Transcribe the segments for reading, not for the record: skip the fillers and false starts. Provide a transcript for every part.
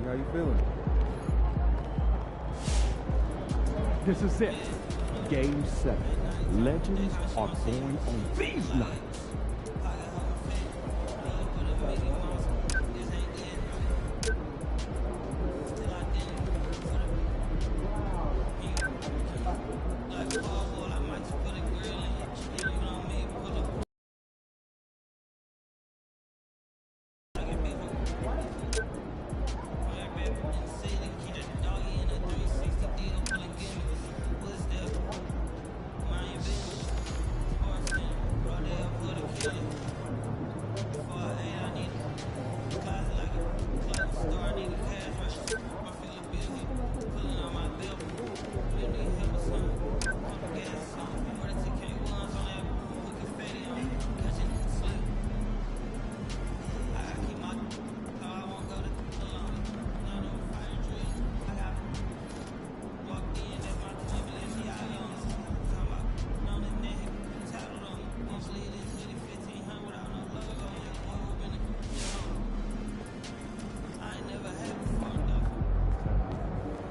How you feeling? This is it. Game 7. Legends are born on these nights.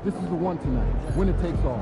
This is the one tonight. Winner takes all.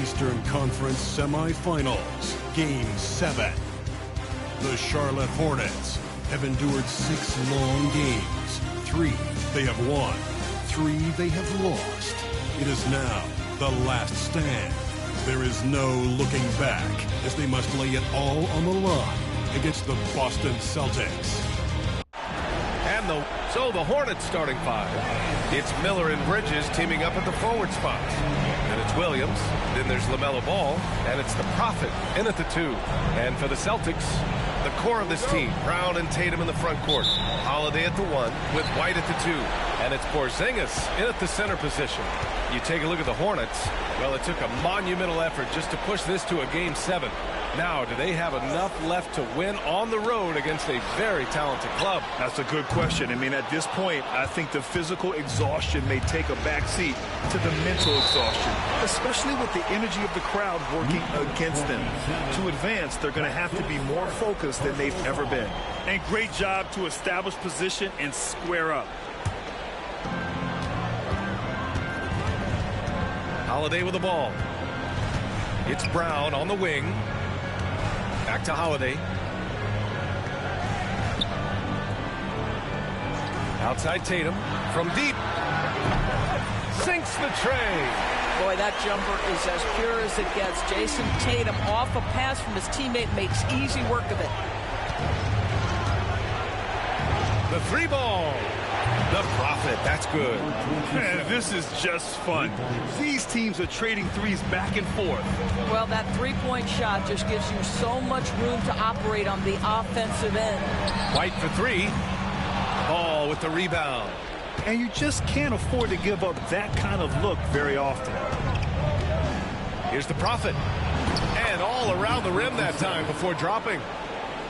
Eastern Conference Semifinals, Game 7. The Charlotte Hornets have endured 6 long games. 3 they have won, 3 they have lost. It is now the last stand. There is no looking back as they must lay it all on the line against the Boston Celtics. And so the Hornets starting 5. It's Miller and Bridges teaming up at the forward spots. And it's Williams, then there's LaMelo Ball, and it's the Prophet in at the 2. And for the Celtics, the core of this team, Brown and Tatum in the front court, Holiday at the 1 with White at the 2. And it's Porzingis in at the center position. You take a look at the Hornets, well, it took a monumental effort just to push this to a Game 7. Now, do they have enough left to win on the road against a very talented club? That's a good question. I mean, at this point, I think the physical exhaustion may take a backseat to the mental exhaustion, especially with the energy of the crowd working against them. To advance, they're going to have to be more focused than they've ever been. And great job to establish position and square up. Holiday with the ball. It's Brown on the wing. Back to Holiday. Outside Tatum from deep. Sinks the tray. Boy, that jumper is as pure as it gets. Jason Tatum off a pass from his teammate makes easy work of it. The 3 ball. The Prophet, that's good. Man, this is just fun. These teams are trading threes back and forth. Well, that three-point shot just gives you so much room to operate on the offensive end. White for 3. Ball with the rebound. And you just can't afford to give up that kind of look very often. Here's the Prophet. And all around the rim that time before dropping.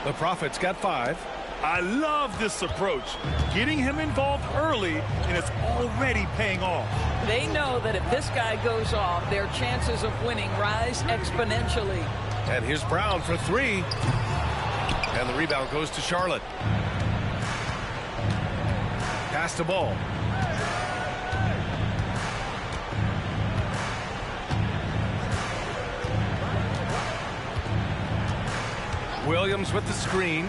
The Prophet's got 5. I love this approach. Getting him involved early, and it's already paying off. They know that if this guy goes off, their chances of winning rise exponentially. And here's Brown for 3. And the rebound goes to Charlotte. Pass the ball. Williams with the screen.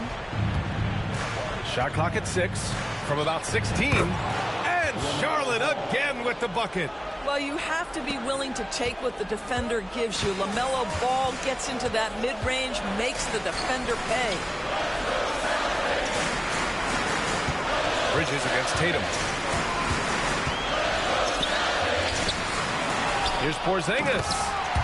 Shot clock at 6 from about 16. And Charlotte again with the bucket. Well, you have to be willing to take what the defender gives you. LaMelo Ball gets into that mid-range, makes the defender pay. Bridges against Tatum. Here's Porzingis.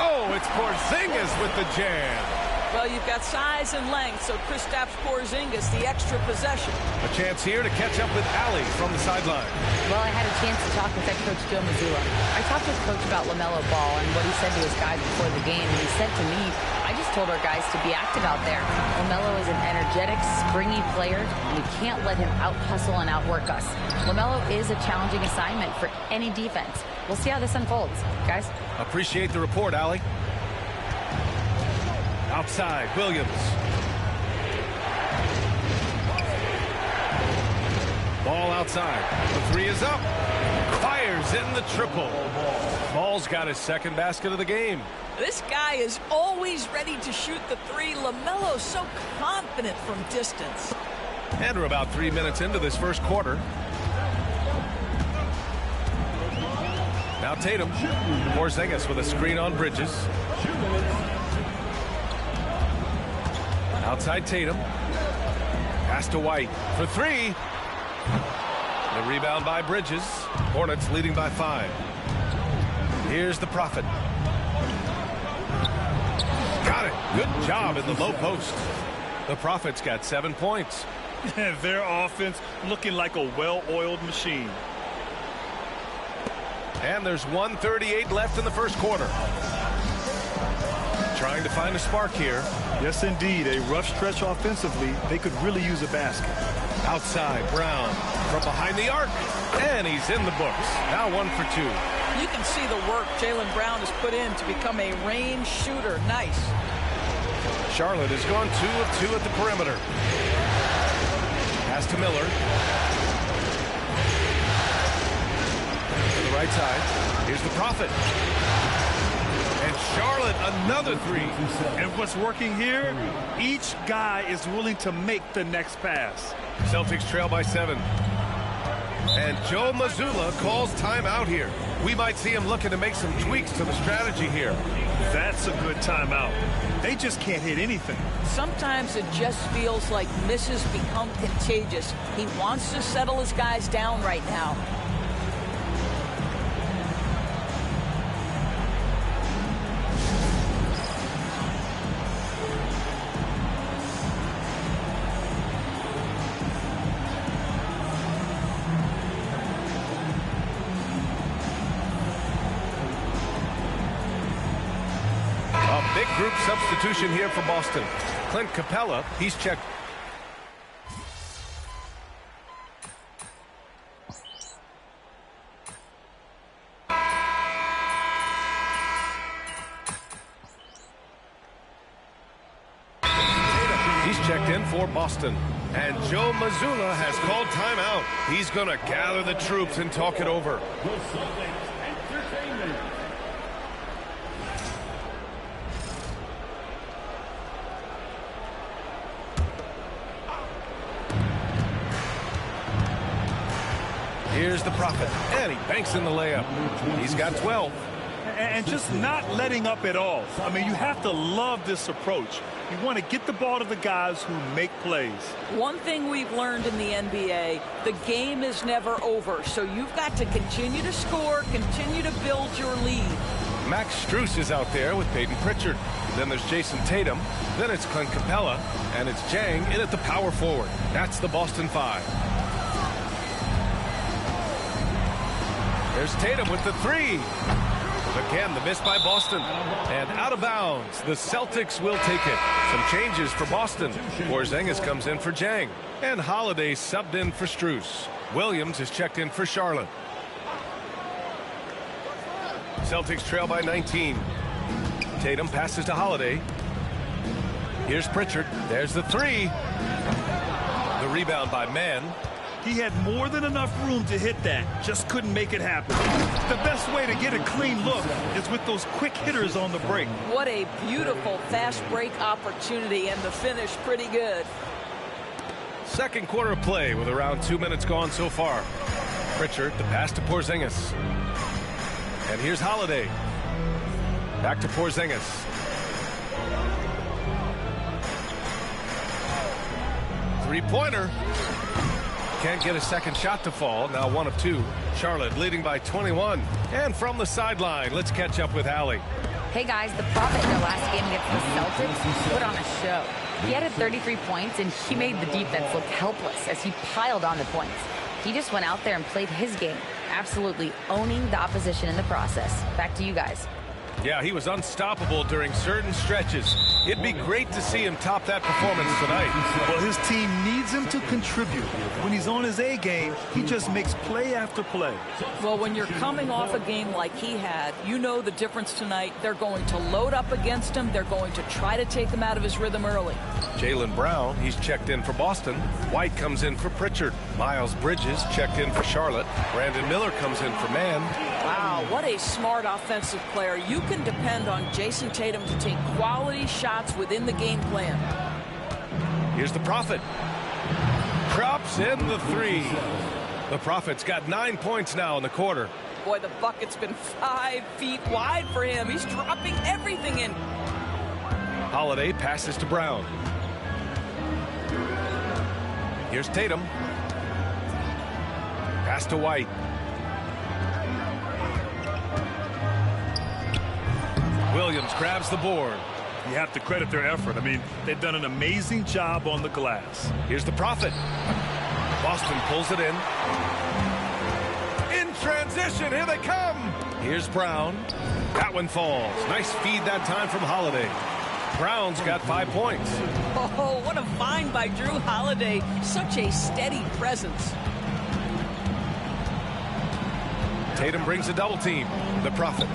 Oh, it's Porzingis with the jam. Well, you've got size and length, so Kristaps Porzingis, the extra possession. A chance here to catch up with Allie from the sideline. Well, I had a chance to talk with head coach Joe Mazzulla. I talked with coach about LaMelo Ball and what he said to his guys before the game, and he said to me, I just told our guys to be active out there. LaMelo is an energetic, springy player, and we can't let him out-hustle and outwork us. LaMelo is a challenging assignment for any defense. We'll see how this unfolds, guys. Appreciate the report, Allie. Outside, Williams. Ball outside. The three is up. Fires in the triple. Ball's got his second basket of the game. This guy is always ready to shoot the three. LaMelo's so confident from distance. And we're about 3 minutes into this first quarter. Now Tatum. Porzingis with a screen on Bridges. Outside Tatum. Pass to White for 3. The rebound by Bridges. Hornets leading by 5. Here's the Prophet. Got it. Good job in the low post. The Prophet's got 7 points. Their offense looking like a well-oiled machine. And there's 1:38 left in the first quarter. Trying to find a spark here. Yes, indeed. A rough stretch offensively. They could really use a basket. Outside, Brown from behind the arc. And he's in the books. Now 1 for 2. You can see the work Jaylen Brown has put in to become a range shooter. Nice. Charlotte has gone 2 of 2 at the perimeter. Pass to Miller. To the right side. Here's the Prophet. And Charlotte, another 3. And what's working here? Each guy is willing to make the next pass. Celtics trail by 7. And Joe Mazzulla calls timeout here. We might see him looking to make some tweaks to the strategy here. That's a good timeout. They just can't hit anything. Sometimes it just feels like misses become contagious. He wants to settle his guys down right now. Group substitution here for Boston. Clint Capella, he's checked. He's checked in for Boston. And Joe Mazzulla has called timeout. He's going to gather the troops and talk it over. Here's the Prophet, and he banks in the layup. He's got 12. And just not letting up at all. I mean, you have to love this approach. You want to get the ball to the guys who make plays. One thing we've learned in the NBA, the game is never over. So you've got to continue to score, continue to build your lead. Max Strus is out there with Peyton Pritchard. Then there's Jason Tatum. Then it's Clint Capella. And it's Jang in at the power forward. That's the Boston 5. There's Tatum with the 3. Again, the miss by Boston. And out of bounds. The Celtics will take it. Some changes for Boston. Porzingis comes in for Jang. And Holiday subbed in for Strus. Williams is checked in for Charlotte. Celtics trail by 19. Tatum passes to Holiday. Here's Pritchard. There's the three. The rebound by Mann. He had more than enough room to hit that, just couldn't make it happen. The best way to get a clean look is with those quick hitters on the break. What a beautiful fast break opportunity, and the finish pretty good. Second quarter play with around 2 minutes gone so far. Pritchard, the pass to Porzingis. And here's Holiday. Back to Porzingis. Three-pointer. Can't get a second shot to fall. Now 1 of 2. Charlotte leading by 21. And from the sideline, let's catch up with Allie. Hey guys, the Prophet in their last game against the Celtics put on a show. He had 33 points, and he made the defense look helpless as he piled on the points. He just went out there and played his game, absolutely owning the opposition in the process. Back to you guys. Yeah, he was unstoppable during certain stretches. It'd be great to see him top that performance tonight. Well, his team needs him to contribute. When he's on his A game, he just makes play after play. Well, when you're coming off a game like he had, you know the difference tonight. They're going to load up against him. They're going to try to take him out of his rhythm early. Jaylen Brown, he's checked in for Boston. White comes in for Pritchard. Miles Bridges checked in for Charlotte. Brandon Miller comes in for Mann. Wow, what a smart offensive player. You can depend on Jason Tatum to take quality shots within the game plan. Here's the Prophet. Drops in the three. The Prophet's got 9 points now in the quarter. Boy, the bucket's been 5 feet wide for him. He's dropping everything in. Holiday passes to Brown. Here's Tatum. Pass to White. Williams grabs the board. You have to credit their effort. I mean, they've done an amazing job on the glass. Here's the Prophet. Boston pulls it in. In transition, here they come. Here's Brown. That one falls. Nice feed that time from Holiday. Brown's got 5 points. Oh, what a find by Drew Holiday. Such a steady presence. Tatum brings a double team. The Prophet.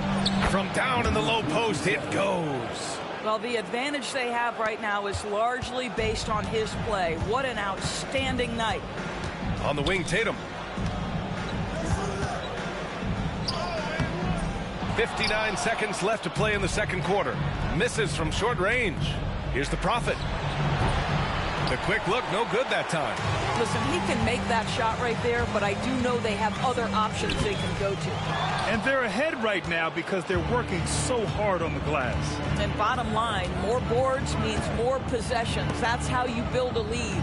From down in the low post, it goes. Well, the advantage they have right now is largely based on his play. What an outstanding night. On the wing, Tatum. 59 seconds left to play in the second quarter. Misses from short range. Here's the Prophet. The quick look, no good that time. Listen, he can make that shot right there, but I do know they have other options they can go to. And they're ahead right now because they're working so hard on the glass. And bottom line, more boards means more possessions. That's how you build a lead.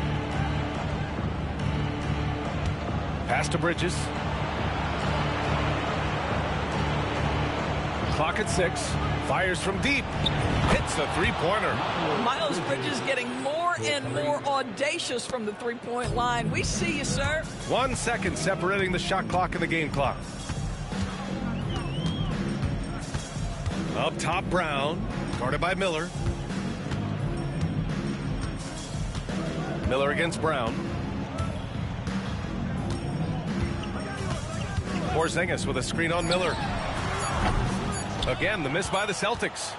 Pass to Bridges. Clock at 6. Fires from deep. Hits the three-pointer. Miles Bridges getting more and more audacious from the three-point line. We see you, sir. 1 second separating the shot clock and the game clock. Up top, Brown. Guarded by Miller. Miller against Brown. Porzingis with a screen on Miller. Again, the miss by the Celtics.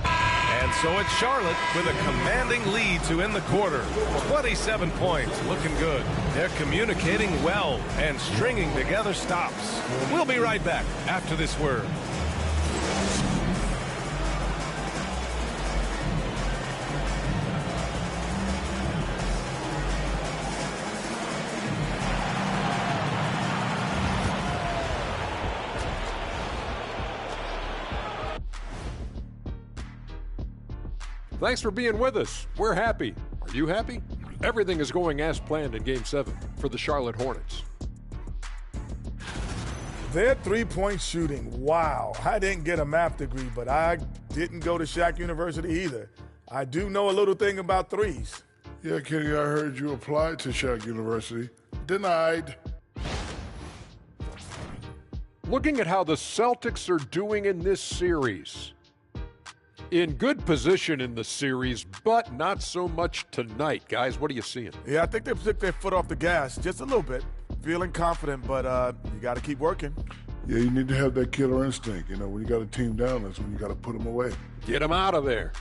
And so it's Charlotte with a commanding lead to end the quarter. 27 points, looking good. They're communicating well and stringing together stops. We'll be right back after this word. Thanks for being with us. We're happy. Are you happy? Everything is going as planned in Game 7 for the Charlotte Hornets. Their three-point shooting, wow. I didn't get a math degree, but I didn't go to Shaq University either. I do know a little thing about threes. Yeah, Kenny, I heard you applied to Shaq University. Denied. Looking at how the Celtics are doing in this series. In good position in the series, but not so much tonight. Guys, what are you seeing? Yeah, I think they took their foot off the gas just a little bit. Feeling confident, but you got to keep working. Yeah, you need to have that killer instinct. You know, when you got a team down, that's when you got to put them away. Get them out of there.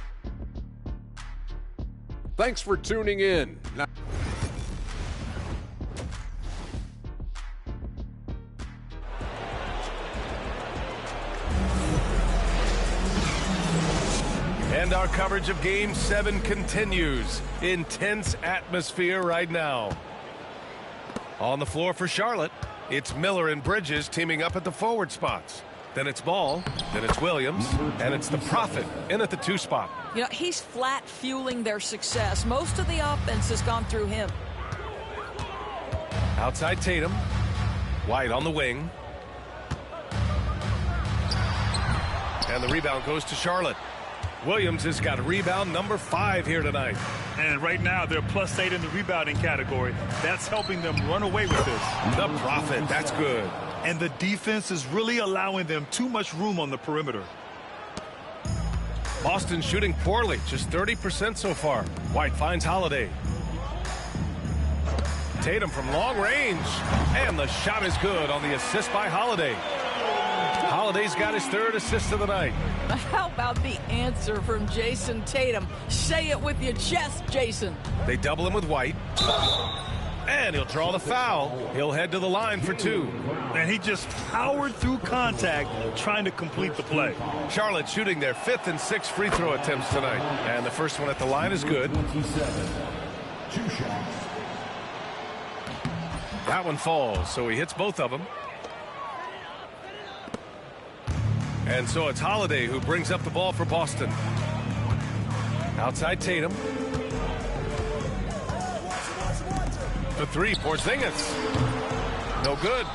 Thanks for tuning in. Now and our coverage of Game 7 continues. Intense atmosphere right now. On the floor for Charlotte, it's Miller and Bridges teaming up at the forward spots. Then it's Ball, then it's Williams, and it's the Prophet in at the 2 spot. You know, he's flat fueling their success. Most of the offense has gone through him. Outside Tatum. White on the wing. And the rebound goes to Charlotte. Williams has got rebound number 5 here tonight. And right now, they're +8 in the rebounding category. That's helping them run away with this. The Prophet, that's good. And the defense is really allowing them too much room on the perimeter. Boston shooting poorly, just 30% so far. White finds Holiday. Tatum from long range. And the shot is good on the assist by Holiday. Holiday's got his 3rd assist of the night. How about the answer from Jason Tatum? Say it with your chest, Jason. They double him with White. And he'll draw the foul. He'll head to the line for 2. And he just powered through contact trying to complete the play. Charlotte shooting their 5th and 6th free throw attempts tonight. And the first one at the line is good. 2 shots. That one falls, so he hits both of them. And so it's Holiday who brings up the ball for Boston. Outside Tatum. The 3, Porzingis. No good.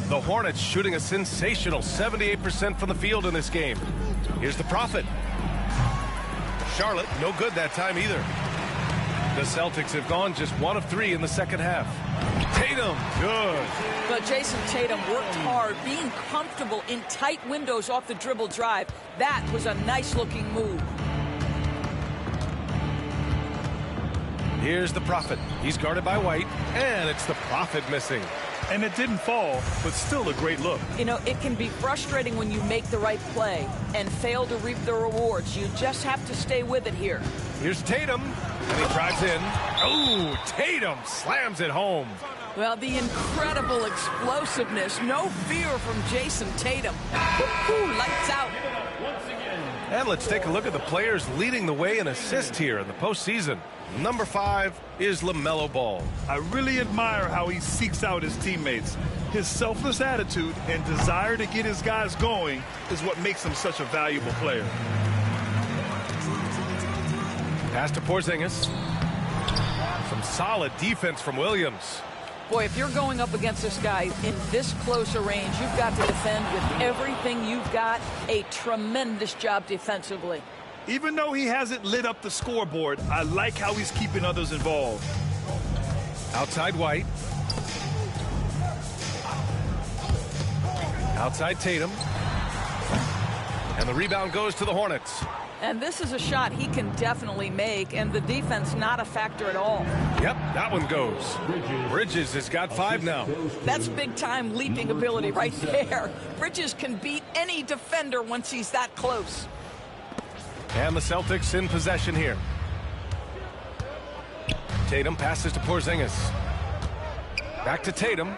The Hornets shooting a sensational 78% from the field in this game. Here's the Prophet. Charlotte, no good that time either. The Celtics have gone just 1 of 3 in the second half. Tatum, good. But Jason Tatum worked hard, being comfortable in tight windows off the dribble drive. That was a nice-looking move. Here's the Prophet. He's guarded by White, and it's the Prophet missing. And it didn't fall, but still a great look. You know, it can be frustrating when you make the right play and fail to reap the rewards. You just have to stay with it here. Here's Tatum, and he drives in. Oh, Tatum slams it home. Well, the incredible explosiveness, no fear from Jason Tatum. Woo-hoo, lights out. And let's take a look at the players leading the way in assists here in the postseason. Number 5 is LaMelo Ball. I really admire how he seeks out his teammates. His selfless attitude and desire to get his guys going is what makes him such a valuable player. Pass to Porzingis. Some solid defense from Williams. Boy, if you're going up against this guy in this close a range, you've got to defend with everything you've got. A tremendous job defensively. Even though he hasn't lit up the scoreboard, I like how he's keeping others involved. Outside White. Outside Tatum. And the rebound goes to the Hornets. And this is a shot he can definitely make, and the defense not a factor at all. Yep, that one goes. Bridges has got 5 now. That's big-time leaping ability right there. Bridges can beat any defender once he's that close. And the Celtics in possession here. Tatum passes to Porzingis. Back to Tatum.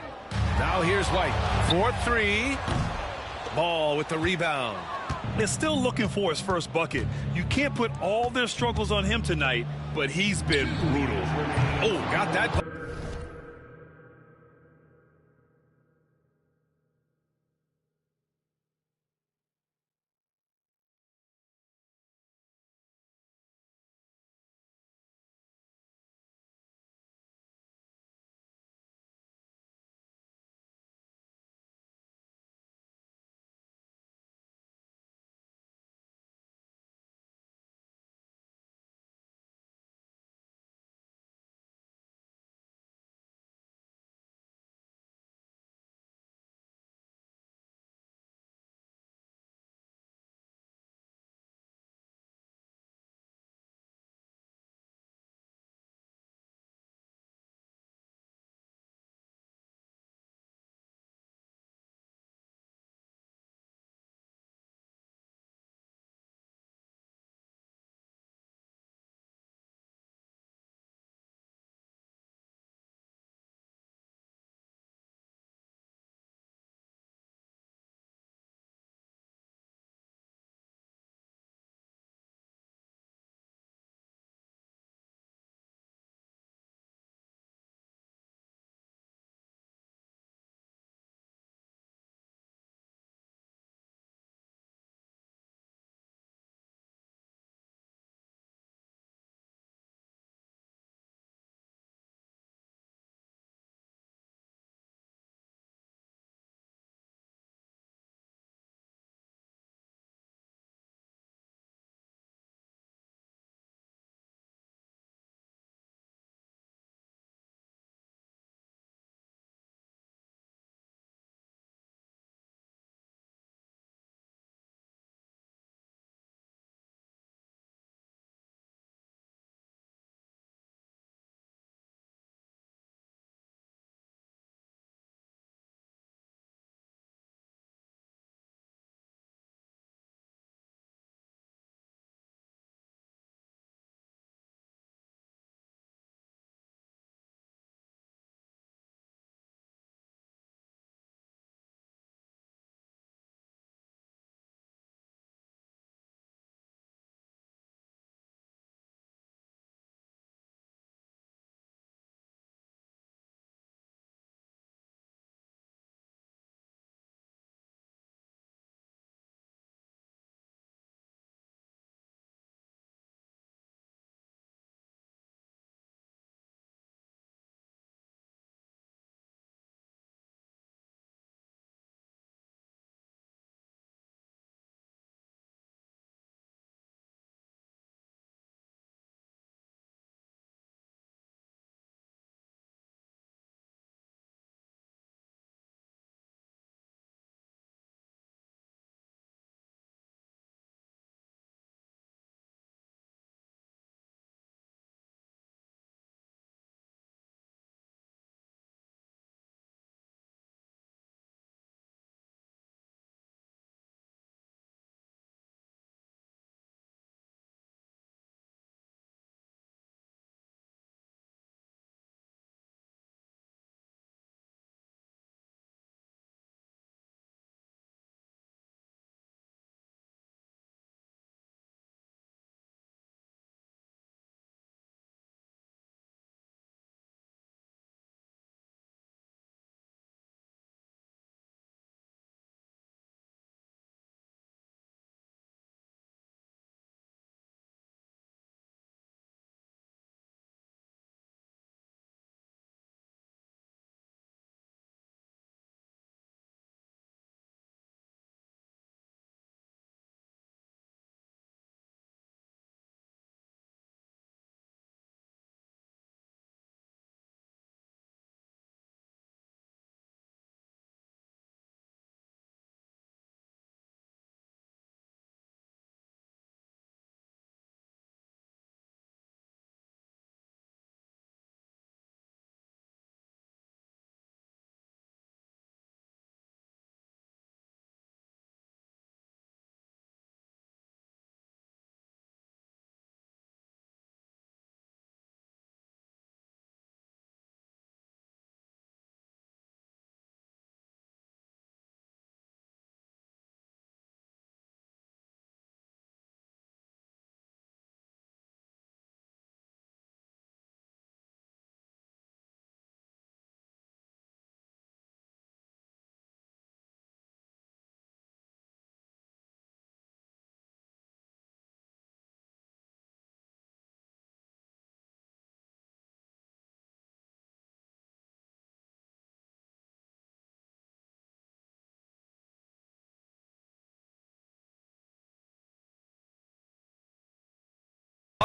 Now here's White. 4-3. Ball with the rebound. They're still looking for his first bucket. You can't put all their struggles on him tonight, but he's been brutal. Oh, got that.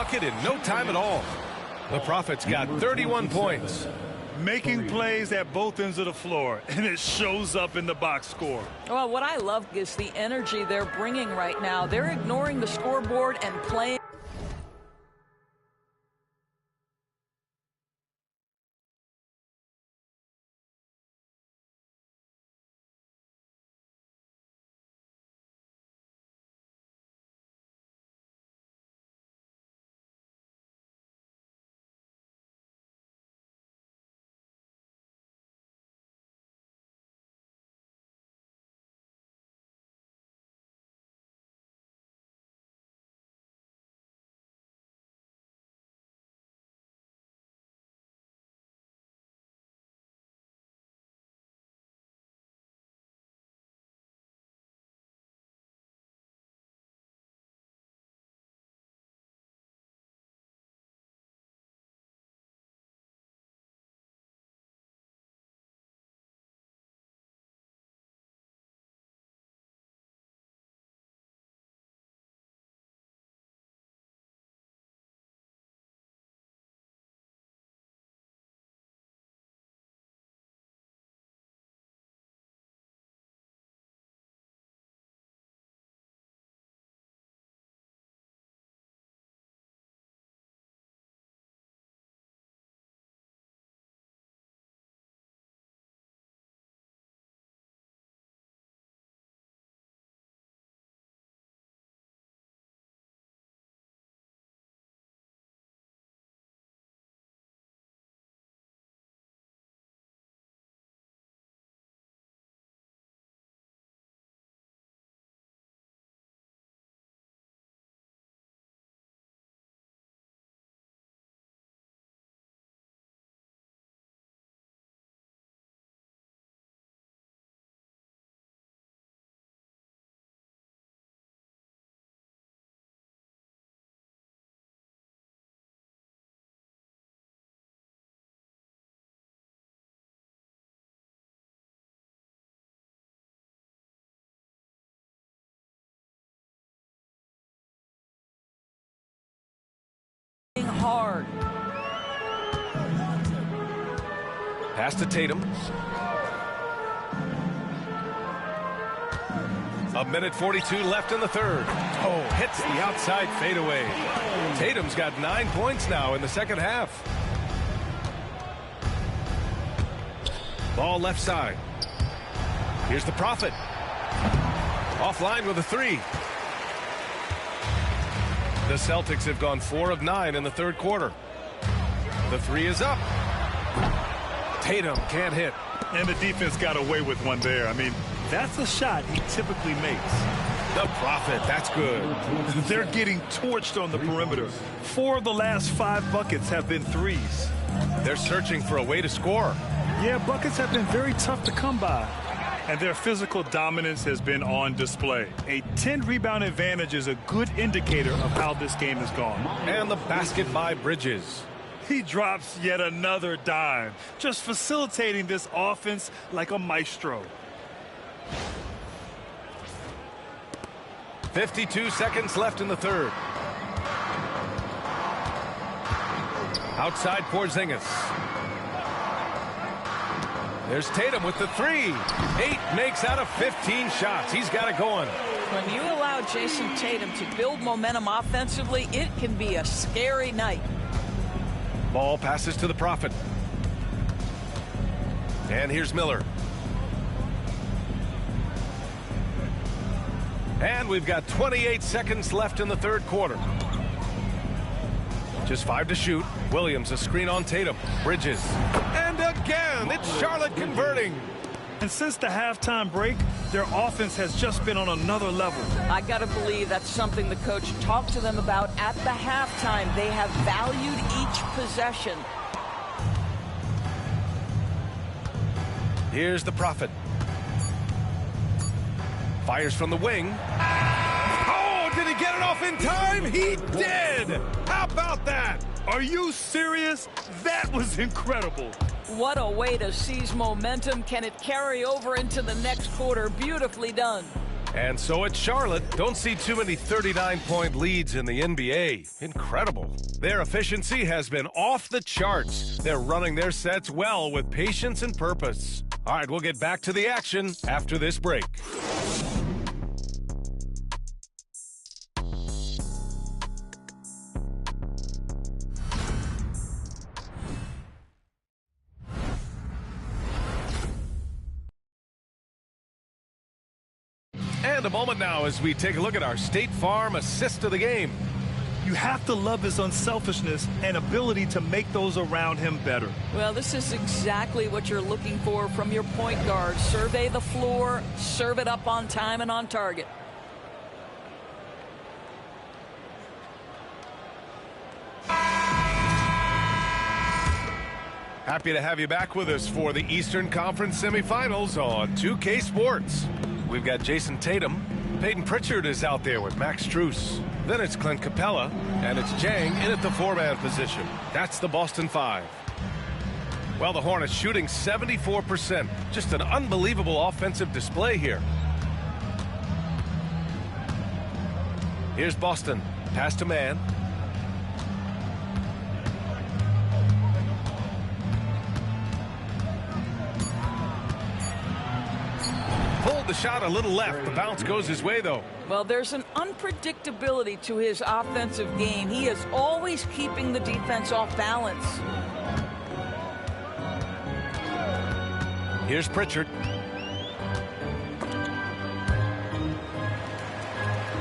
bucket in no time at all. The Profits got 31 points. Making plays at both ends of the floor, and it shows up in the box score. Well, what I love is the energy they're bringing right now. They're ignoring the scoreboard and playing. Hard. Pass to Tatum. A minute 42 left in the third. Oh, hits the outside fadeaway. Tatum's got 9 points now in the second half. Ball left side. Here's the Prophet. Offline with a three. The Celtics have gone 4 of 9 in the third quarter. The three is up. Tatum can't hit. And the defense got away with one there. I mean, that's a shot he typically makes. The Prophet, that's good. They're getting torched on the perimeter. 4 of the last 5 buckets have been threes. They're searching for a way to score. Yeah, buckets have been very tough to come by. And their physical dominance has been on display. A 10-rebound advantage is a good indicator of how this game has gone. And the basket by Bridges. He drops yet another dime, just facilitating this offense like a maestro. 52 seconds left in the third. Outside Porzingis. There's Tatum with the three. 8 makes out of 15 shots. He's got it going. When you allow Jason Tatum to build momentum offensively, it can be a scary night. Ball passes to the Prophet. And here's Miller. And we've got 28 seconds left in the third quarter. Just 5 to shoot. Williams a screen on Tatum. Bridges. And again, it's Charlotte converting. And since the halftime break, their offense has just been on another level. I got to believe that's something the coach talked to them about at the halftime. They have valued each possession. Here's the Prophet. Fires from the wing. Oh, did he get it off in time? He did! How about that? Are you serious? That was incredible. What a way to seize momentum. Can it carry over into the next quarter? Beautifully done. And so it's Charlotte. Don't see too many 39-point leads in the NBA. Incredible. Their efficiency has been off the charts. They're running their sets well with patience and purpose. All right, we'll get back to the action after this break. And a moment now as we take a look at our State Farm assist of the game. You have to love his unselfishness and ability to make those around him better. Well, this is exactly what you're looking for from your point guard. Survey the floor, serve it up on time and on target. Happy to have you back with us for the Eastern Conference semifinals on 2K Sports. We've got Jason Tatum. Peyton Pritchard is out there with Max Strus. Then it's Clint Capella, and it's Jang in at the 4-man position. That's the Boston Five. Well, the Hornets shooting 74%. Just an unbelievable offensive display here. Here's Boston. Pass to man. Pulled the shot a little left. The bounce goes his way, though. Well, there's an unpredictability to his offensive game. He is always keeping the defense off balance. Here's Pritchard.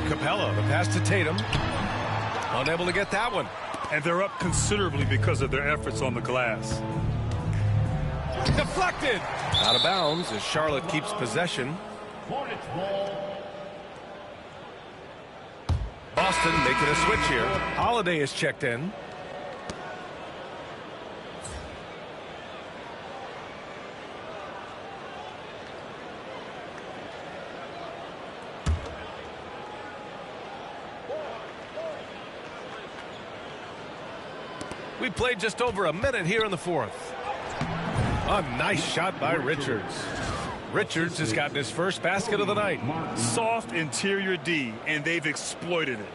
Capella, the pass to Tatum. Unable to get that one. And they're up considerably because of their efforts on the glass. Deflected. Out of bounds as Charlotte keeps possession. Hornets ball. Boston making a switch here. Holiday is checked in. We played just over a minute here in the fourth. A nice shot by Richards. Richards has gotten his first basket of the night. Soft interior D, and they've exploited it.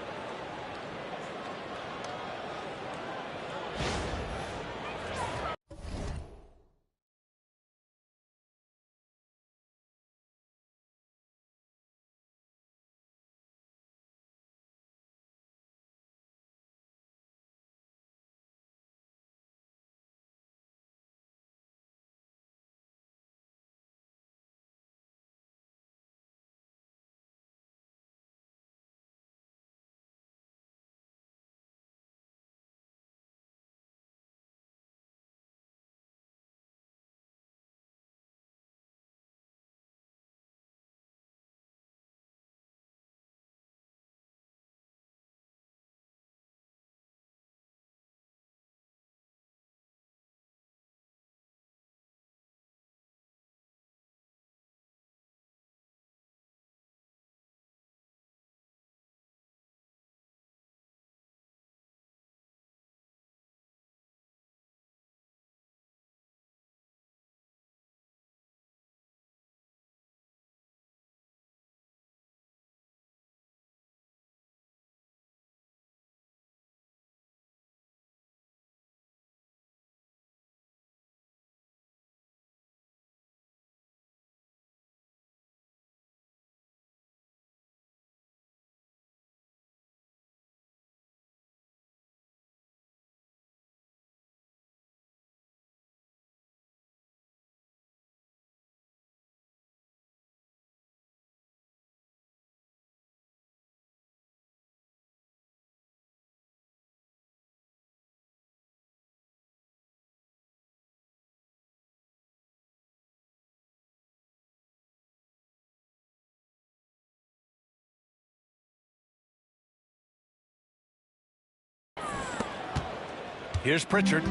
Here's Pritchard.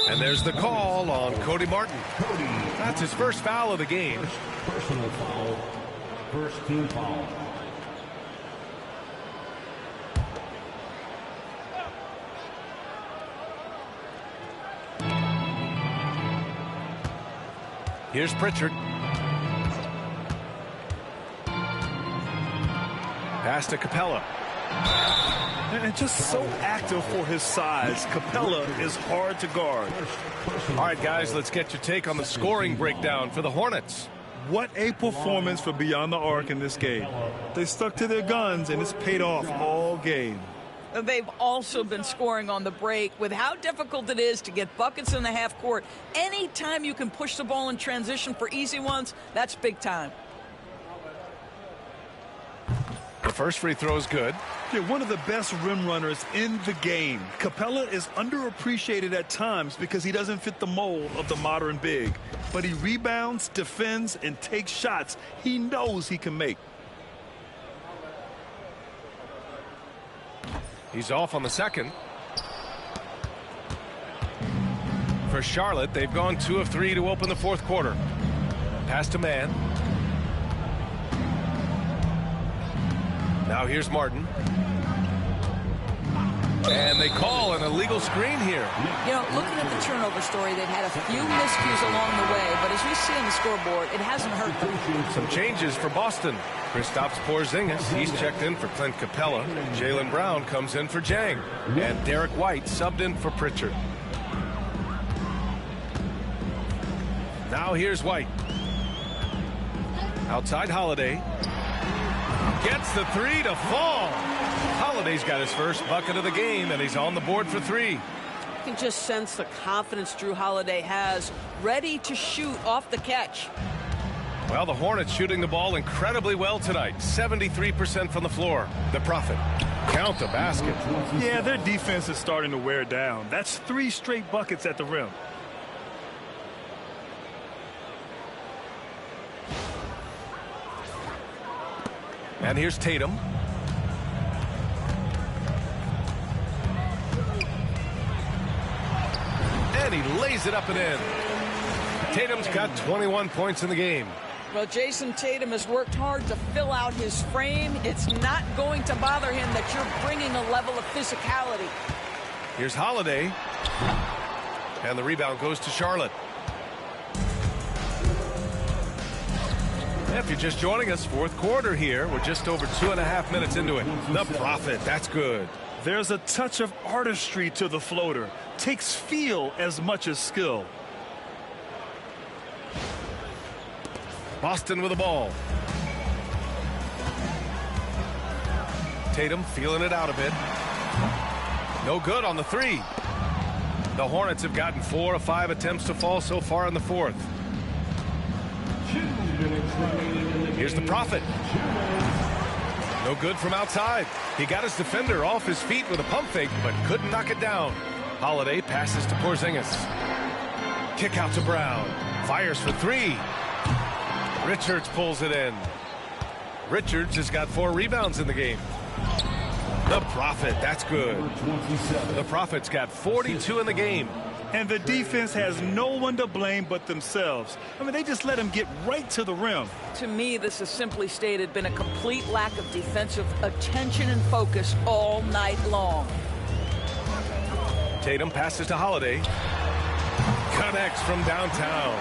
And there's the call on Cody Martin. That's his first foul of the game. Personal foul. First team foul. Here's Pritchard. Pass to Capella. And just so active for his size. Capella is hard to guard. All right, guys, let's get your take on the scoring breakdown for the Hornets. What a performance for Beyond the Arc in this game. They stuck to their guns, and it's paid off all game. They've also been scoring on the break. With how difficult it is to get buckets in the half court, anytime you can push the ball in transition for easy ones, that's big time. The first free throw is good. Yeah, one of the best rim runners in the game. Capella is underappreciated at times because he doesn't fit the mold of the modern big. But he rebounds, defends, and takes shots he knows he can make. He's off on the second. For Charlotte, they've gone 2 of 3 to open the fourth quarter. Pass to Mann. Now here's Martin. And they call an illegal screen here. You know, looking at the turnover story, they've had a few miscues along the way, but as we see on the scoreboard, it hasn't hurt them. Some changes for Boston. Kristaps Porzingis, he's checked in for Clint Capella. Jaylen Brown comes in for Jang. And Derek White subbed in for Pritchard. Now here's White. Outside Holiday. Gets the three to fall. Holiday's got his first bucket of the game, and he's on the board for 3. You can just sense the confidence Drew Holiday has, ready to shoot off the catch. Well, the Hornets shooting the ball incredibly well tonight. 73% from the floor. The Prophet. Count the basket. Yeah, their defense is starting to wear down. That's 3 straight buckets at the rim. And here's Tatum. And he lays it up and in. Tatum's got 21 points in the game. Well, Jason Tatum has worked hard to fill out his frame. It's not going to bother him that you're bringing a level of physicality. Here's Holiday. And the rebound goes to Charlotte. If you're just joining us, fourth quarter here. We're just over 2.5 minutes into it. The Prophet, that's good. There's a touch of artistry to the floater. Takes feel as much as skill. Boston with the ball. Tatum feeling it out a bit. No good on the 3. The Hornets have gotten 4 of 5 attempts to fall so far in the fourth. Here's the Prophet. No good from outside. He got his defender off his feet with a pump fake, but couldn't knock it down. Holiday passes to Porzingis. Kick out to Brown. Fires for 3. Richards pulls it in. Richards has got 4 rebounds in the game. The Prophet, that's good. The Prophet's got 42 in the game. And the defense has no one to blame but themselves. I mean, they just let him get right to the rim. To me, this has simply stated been a complete lack of defensive attention and focus all night long. Tatum passes to Holiday. Connects from downtown.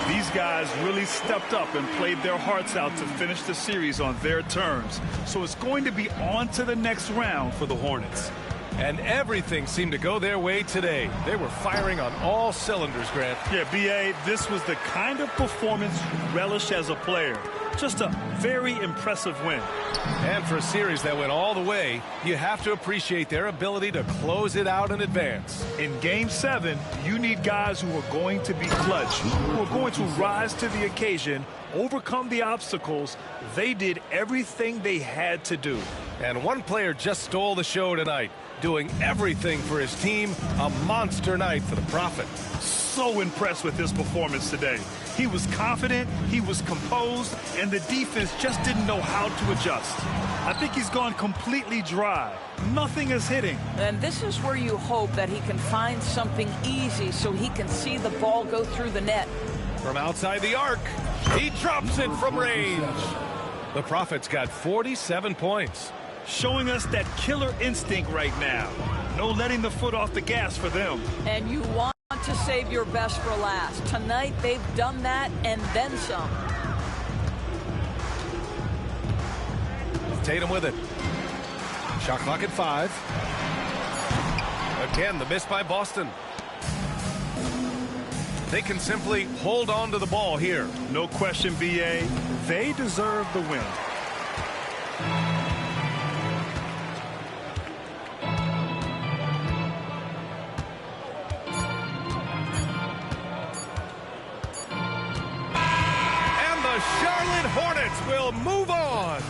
These guys really stepped up and played their hearts out to finish the series on their terms. So it's going to be on to the next round for the Hornets. And everything seemed to go their way today. They were firing on all cylinders, Grant. Yeah, B.A., this was the kind of performance you relish as a player. Just a very impressive win. And for a series that went all the way, you have to appreciate their ability to close it out in advance. In Game 7, you need guys who are going to be clutch, who are going to rise to the occasion, overcome the obstacles. They did everything they had to do. And one player just stole the show tonight, doing everything for his team. A monster night for the Prophet. So impressed with his performance today. He was confident, he was composed, and the defense just didn't know how to adjust. I think he's gone completely dry. Nothing is hitting. And this is where you hope that he can find something easy so he can see the ball go through the net. From outside the arc, he drops it from range. The Prophet's got 47 points. Showing us that killer instinct right now. No letting the foot off the gas for them. And you want To save your best for last. Tonight, they've done that and then some. Tatum with it. Shot clock at 5. Again, the miss by Boston. They can simply hold on to the ball here. No question, BA. They deserve the win. Charlotte Hornets will move on.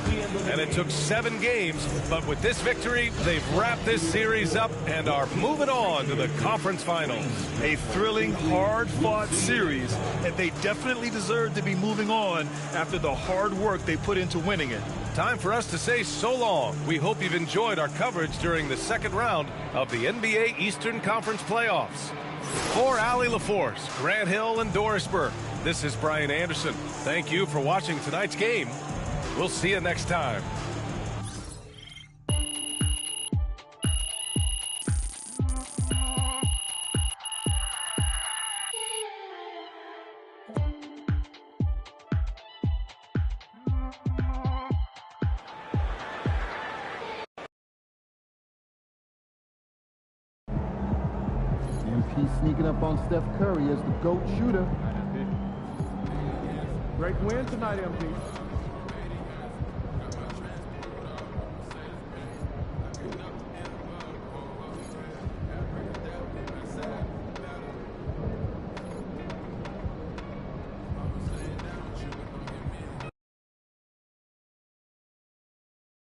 And it took 7 games, but with this victory, they've wrapped this series up and are moving on to the conference finals. A thrilling, hard-fought series, and they definitely deserve to be moving on after the hard work they put into winning it. Time for us to say so long. We hope you've enjoyed our coverage during the second round of the NBA Eastern Conference playoffs. For Allie LaForce, Grant Hill, and Dorisburg, this is Brian Anderson. Thank you for watching tonight's game. We'll see you next time. MP sneaking up on Steph Curry as the GOAT shooter. Great win tonight, MP.